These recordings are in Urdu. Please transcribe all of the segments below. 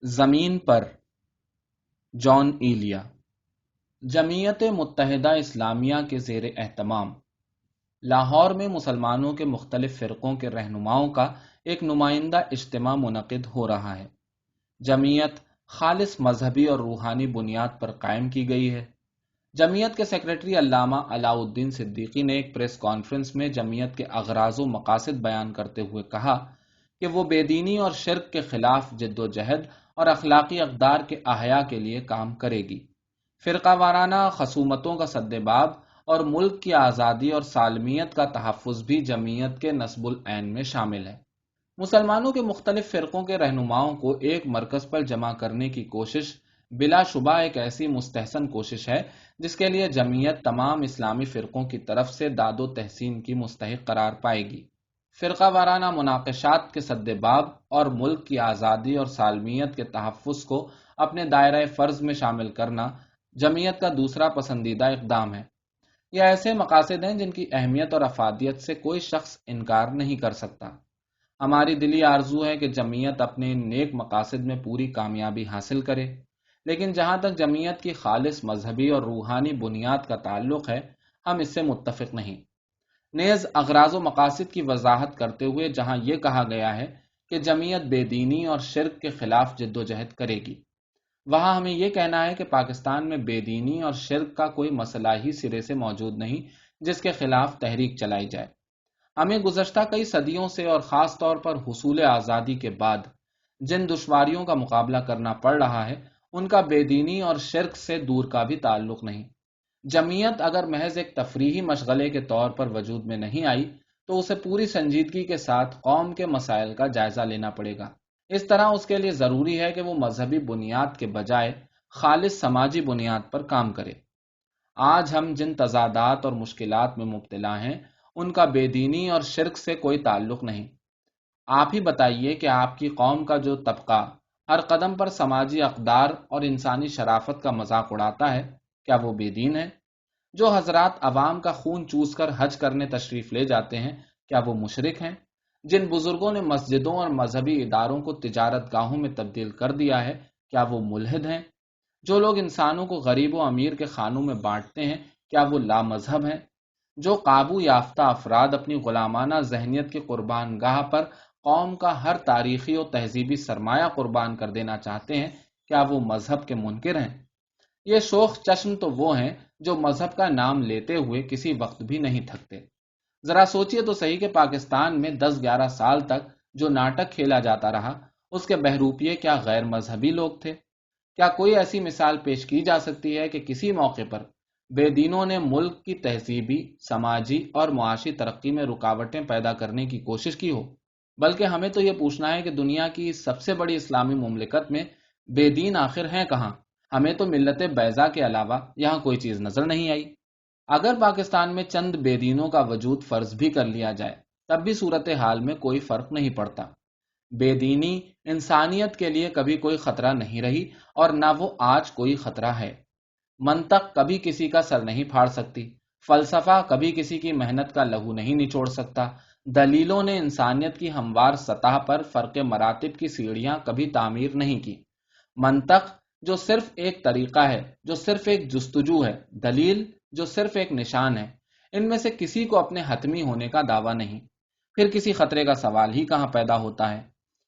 زمین پر جان ایلیا جمعیت متحدہ اسلامیہ کے زیر اہتمام لاہور میں مسلمانوں کے مختلف فرقوں کے رہنماؤں کا ایک نمائندہ اجتماع منعقد ہو رہا ہے۔ جمعیت خالص مذہبی اور روحانی بنیاد پر قائم کی گئی ہے۔ جمعیت کے سیکریٹری علامہ علاء الدین صدیقی نے ایک پریس کانفرنس میں جمعیت کے اغراض و مقاصد بیان کرتے ہوئے کہا کہ وہ بے دینی اور شرک کے خلاف جد و جہد اور اخلاقی اقدار کے احیاء کے لیے کام کرے گی۔ فرقہ وارانہ خصومتوں کا سدباب اور ملک کی آزادی اور سالمیت کا تحفظ بھی جمعیت کے نصب العین میں شامل ہے۔ مسلمانوں کے مختلف فرقوں کے رہنماؤں کو ایک مرکز پر جمع کرنے کی کوشش بلا شبہ ایک ایسی مستحسن کوشش ہے جس کے لیے جمعیت تمام اسلامی فرقوں کی طرف سے داد و تحسین کی مستحق قرار پائے گی۔ فرقہ وارانہ مناقشات کے سدباب اور ملک کی آزادی اور سالمیت کے تحفظ کو اپنے دائرہ فرض میں شامل کرنا جمعیت کا دوسرا پسندیدہ اقدام ہے۔ یہ ایسے مقاصد ہیں جن کی اہمیت اور افادیت سے کوئی شخص انکار نہیں کر سکتا۔ ہماری دلی آرزو ہے کہ جمعیت اپنے ان نیک مقاصد میں پوری کامیابی حاصل کرے، لیکن جہاں تک جمعیت کی خالص مذہبی اور روحانی بنیاد کا تعلق ہے، ہم اس سے متفق نہیں۔ نیز اغراض و مقاصد کی وضاحت کرتے ہوئے جہاں یہ کہا گیا ہے کہ جمعیت بے دینی اور شرک کے خلاف جد و جہد کرے گی، وہاں ہمیں یہ کہنا ہے کہ پاکستان میں بے دینی اور شرک کا کوئی مسئلہ ہی سرے سے موجود نہیں جس کے خلاف تحریک چلائی جائے۔ ہمیں گزشتہ کئی صدیوں سے اور خاص طور پر حصول آزادی کے بعد جن دشواریوں کا مقابلہ کرنا پڑ رہا ہے، ان کا بے دینی اور شرک سے دور کا بھی تعلق نہیں۔ جمعیت اگر محض ایک تفریحی مشغلے کے طور پر وجود میں نہیں آئی تو اسے پوری سنجیدگی کے ساتھ قوم کے مسائل کا جائزہ لینا پڑے گا۔ اس طرح اس کے لیے ضروری ہے کہ وہ مذہبی بنیاد کے بجائے خالص سماجی بنیاد پر کام کرے۔ آج ہم جن تضادات اور مشکلات میں مبتلا ہیں، ان کا بے دینی اور شرک سے کوئی تعلق نہیں۔ آپ ہی بتائیے کہ آپ کی قوم کا جو طبقہ ہر قدم پر سماجی اقدار اور انسانی شرافت کا مذاق اڑاتا ہے، کیا وہ بے دین ہے؟ جو حضرات عوام کا خون چوس کر حج کرنے تشریف لے جاتے ہیں، کیا وہ مشرک ہیں؟ جن بزرگوں نے مسجدوں اور مذہبی اداروں کو تجارت گاہوں میں تبدیل کر دیا ہے، کیا وہ ملحد ہیں؟ جو لوگ انسانوں کو غریب و امیر کے خانوں میں بانٹتے ہیں، کیا وہ لامذہب ہیں؟ جو قابو یافتہ افراد اپنی غلامانہ ذہنیت کی قربان گاہ پر قوم کا ہر تاریخی و تہذیبی سرمایہ قربان کر دینا چاہتے ہیں، کیا وہ مذہب کے منکر ہیں؟ یہ شوخ چشم تو وہ ہیں جو مذہب کا نام لیتے ہوئے کسی وقت بھی نہیں تھکتے۔ ذرا سوچئے تو صحیح کہ پاکستان میں 10-11 سال تک جو ناٹک کھیلا جاتا رہا، اس کے بہروپیے کیا غیر مذہبی لوگ تھے؟ کیا کوئی ایسی مثال پیش کی جا سکتی ہے کہ کسی موقع پر بے دینوں نے ملک کی تہذیبی، سماجی اور معاشی ترقی میں رکاوٹیں پیدا کرنے کی کوشش کی ہو؟ بلکہ ہمیں تو یہ پوچھنا ہے کہ دنیا کی سب سے بڑی اسلامی مملکت میں بے دین آخر ہیں کہاں؟ ہمیں تو ملت بیضا کے علاوہ یہاں کوئی چیز نظر نہیں آئی۔ اگر پاکستان میں چند بے دینوں کا وجود فرض بھی کر لیا جائے، تب بھی صورتحال میں کوئی فرق نہیں پڑتا۔ بے دینی انسانیت کے لیے کبھی کوئی خطرہ نہیں رہی اور نہ وہ آج کوئی خطرہ ہے۔ منطق کبھی کسی کا سر نہیں پھاڑ سکتی، فلسفہ کبھی کسی کی محنت کا لہو نہیں نچوڑ سکتا، دلیلوں نے انسانیت کی ہموار سطح پر فرق مراتب کی سیڑھیاں کبھی تعمیر نہیں کی۔ منطق جو صرف ایک طریقہ ہے، جو صرف ایک جستجو ہے، دلیل جو صرف ایک نشان ہے، ان میں سے کسی کو اپنے حتمی ہونے کا دعویٰ نہیں۔ پھر کسی خطرے کا سوال ہی کہاں پیدا ہوتا ہے؟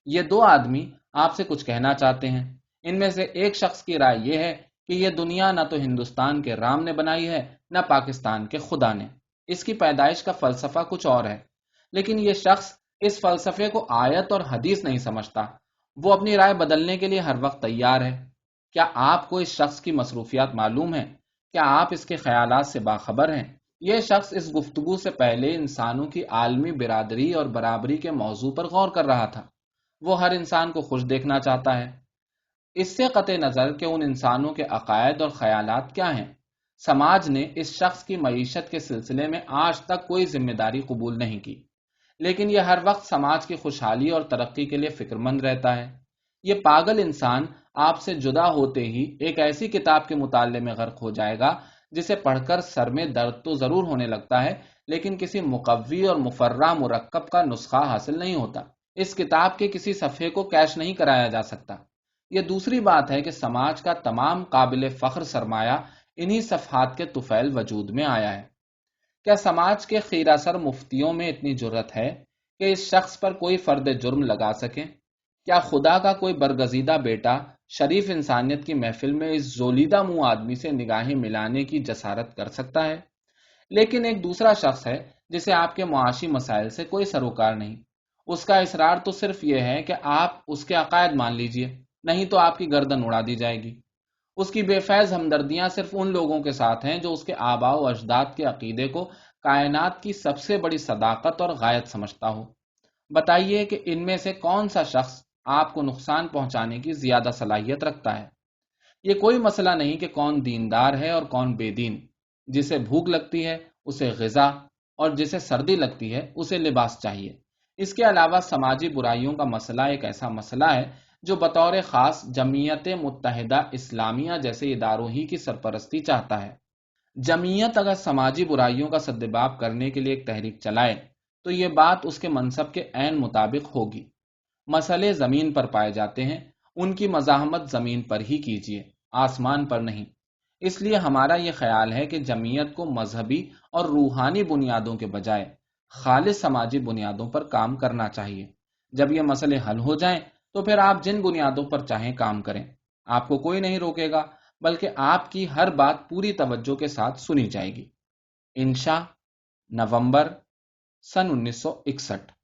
یہ دو آدمی آپ سے کچھ کہنا چاہتے ہیں۔ ان میں سے ایک شخص کی رائے یہ ہے کہ یہ دنیا نہ تو ہندوستان کے رام نے بنائی ہے، نہ پاکستان کے خدا نے۔ اس کی پیدائش کا فلسفہ کچھ اور ہے، لیکن یہ شخص اس فلسفے کو آیت اور حدیث نہیں سمجھتا۔ وہ اپنی رائے بدلنے کے لیے ہر وقت تیار ہے۔ کیا آپ کو اس شخص کی مصروفیات معلوم ہیں؟ کیا آپ اس کے خیالات سے باخبر ہیں؟ یہ شخص اس گفتگو سے پہلے انسانوں کی عالمی برادری اور برابری کے موضوع پر غور کر رہا تھا۔ وہ ہر انسان کو خوش دیکھنا چاہتا ہے۔ اس سے قطع نظر کہ ان انسانوں کے عقائد اور خیالات کیا ہیں، سماج نے اس شخص کی معیشت کے سلسلے میں آج تک کوئی ذمہ داری قبول نہیں کی، لیکن یہ ہر وقت سماج کی خوشحالی اور ترقی کے لیے فکر مند رہتا ہے۔ یہ پاگل انسان آپ سے جدا ہوتے ہی ایک ایسی کتاب کے مطالعے میں غرق ہو جائے گا جسے پڑھ کر سر میں درد تو ضرور ہونے لگتا ہے، لیکن کسی مقوی اور مفرح مرکب کا نسخہ حاصل نہیں ہوتا۔ اس کتاب کے کسی صفحے کو کیش نہیں کرایا جا سکتا۔ یہ دوسری بات ہے کہ سماج کا تمام قابل فخر سرمایہ انہی صفحات کے طفیل وجود میں آیا ہے۔ کیا سماج کے خیرہ سر مفتیوں میں اتنی جرت ہے کہ اس شخص پر کوئی فرد جرم لگا سکیں؟ کیا خدا کا کوئی برگزیدہ بیٹا شریف انسانیت کی محفل میں اس زولیدہ منہ آدمی سے نگاہیں ملانے کی جسارت کر سکتا ہے؟ لیکن ایک دوسرا شخص ہے جسے آپ کے معاشی مسائل سے کوئی سروکار نہیں۔ اس کا اصرار تو صرف یہ ہے کہ آپ اس کے عقائد مان لیجئے، نہیں تو آپ کی گردن اڑا دی جائے گی۔ اس کی بے فیض ہمدردیاں صرف ان لوگوں کے ساتھ ہیں جو اس کے آباء و اجداد کے عقیدے کو کائنات کی سب سے بڑی صداقت اور غایت سمجھتا ہو۔ بتائیے کہ ان میں سے کون سا شخص آپ کو نقصان پہنچانے کی زیادہ صلاحیت رکھتا ہے؟ یہ کوئی مسئلہ نہیں کہ کون دیندار ہے اور کون بے دین۔ جسے بھوک لگتی ہے اسے غذا، اور جسے سردی لگتی ہے اسے لباس چاہیے۔ اس کے علاوہ سماجی برائیوں کا مسئلہ ایک ایسا مسئلہ ہے جو بطور خاص جمعیت متحدہ اسلامیہ جیسے اداروں ہی کی سرپرستی چاہتا ہے۔ جمعیت اگر سماجی برائیوں کا سدباب کرنے کے لیے ایک تحریک چلائے تو یہ بات اس کے منصب کے عین مطابق ہوگی۔ مسئلے زمین پر پائے جاتے ہیں، ان کی مزاحمت زمین پر ہی کیجیے، آسمان پر نہیں۔ اس لیے ہمارا یہ خیال ہے کہ جمعیت کو مذہبی اور روحانی بنیادوں کے بجائے خالص سماجی بنیادوں پر کام کرنا چاہیے۔ جب یہ مسئلے حل ہو جائیں تو پھر آپ جن بنیادوں پر چاہیں کام کریں، آپ کو کوئی نہیں روکے گا، بلکہ آپ کی ہر بات پوری توجہ کے ساتھ سنی جائے گی۔ انشاء، نومبر سن 1961۔